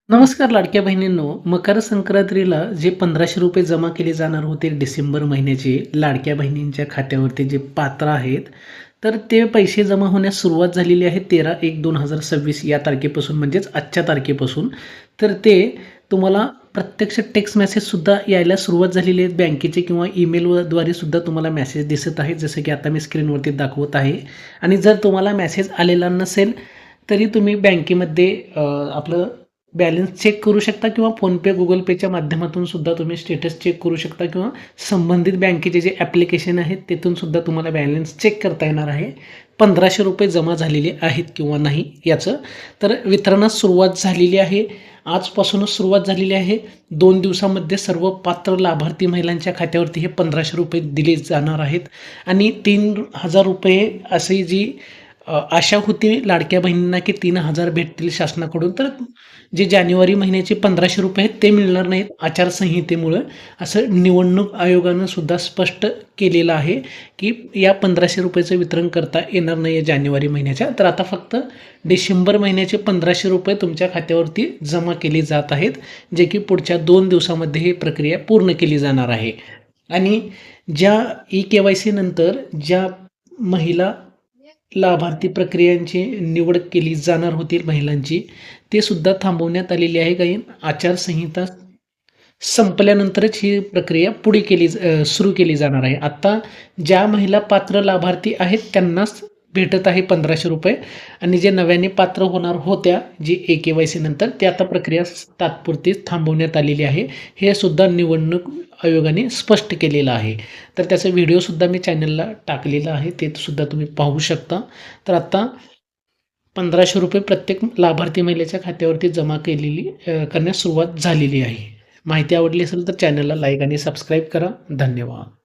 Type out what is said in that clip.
नमस्कार लाडक्या बहिणींनो, मकर संक्रांतीला जे ₹1500 जमा केले जाणार होते डिसेंबर महिन्याचे लाडक्या बहिणींच्या खात्यावरती जे पात्र आहेत, तर ते पैसे जमा होण्यास सुरुवात झालेली आहे 13/1/2026 या तारखेपासून म्हणजेच आजच्या तारखेपासून. तर ते तुम्हाला प्रत्यक्ष टेक्स्ट मेसेजसुद्धा यायला सुरुवात झालेली आहे. बँकेचे किंवा ईमेलद्वारे सुद्धा तुम्हाला मेसेज दिसत आहे, जसं की आता मी स्क्रीनवरती दाखवत आहे. आणि जर तुम्हाला मेसेज आलेला नसेल, तरी तुम्ही बँकेमध्ये आपलं बॅलन्स चेक करू शकता किंवा फोनपे, गुगल पेच्या माध्यमातून सुद्धा तुम्ही स्टेटस चेक करू शकता किंवा संबंधित बँकेचे जे ॲप्लिकेशन आहेत तिथून सुद्धा तुम्हाला बॅलन्स चेक करता येणार आहे. ₹1500 जमा झालेले आहेत किंवा नाही याचं. तर वितरणास सुरुवात झालेली आहे. आजपासूनच सुरुवात झालेली आहे. 2 दिवसामध्ये सर्व पात्र लाभार्थी महिलांच्या खात्यावरती हे ₹1500 दिले जाणार आहेत आणि ₹3000 अशी जी आशा होती लाडक्या बहिणींना की 3000 भेटतील शासनाकडून. तर जे जानेवारी महिन्याचे ₹1500 आहेत ते मिळणार नाहीत आचारसंहितेमुळं, असं निवडणूक आयोगानं सुद्धा स्पष्ट केलेलं आहे की या ₹1500चं वितरण करता येणार नाही आहे जानेवारी महिन्याच्या. तर आता फक्त डिसेंबर महिन्याचे ₹1500 तुमच्या खात्यावरती जमा केले जात आहेत, जे की पुढच्या 2 दिवसामध्ये ही प्रक्रिया पूर्ण केली जाणार आहे. आणि ज्या ई-के-वाय-सी नंतर ज्या महिला लाभार्थी प्रक्रियांची निवड केली जाणार होती महिलांची, ते सुद्धा थांबवण्यात आलेली आहे. काही आचारसंहिता संपल्यानंतरच ही प्रक्रिया पुढे सुरू केली जाणार आहे. आत्ता ज्या महिला पात्र लाभार्थी आहेत त्यांनाच भेटत आहे ₹1500 आणि जे नव्याने पात्र होणार होत्या, जी ई-के-वाय-सी नंतर, ते आता प्रक्रिया तात्पुरती थांबवण्यात आलेली आहे. हे सुद्धा निवडणूक आयोगाने स्पष्ट केलेलं आहे. तर त्याचा व्हिडिओसुद्धा मी चॅनलला टाकलेला आहे, ते सुद्धा तुम्ही पाहू शकता. तर आत्ता ₹1500 प्रत्येक लाभार्थी महिलेच्या खात्यावरती जमा करण्यास सुरुवात झालेली आहे. माहिती आवडली असेल तर चॅनलला लाईक आणि सबस्क्राईब करा. धन्यवाद.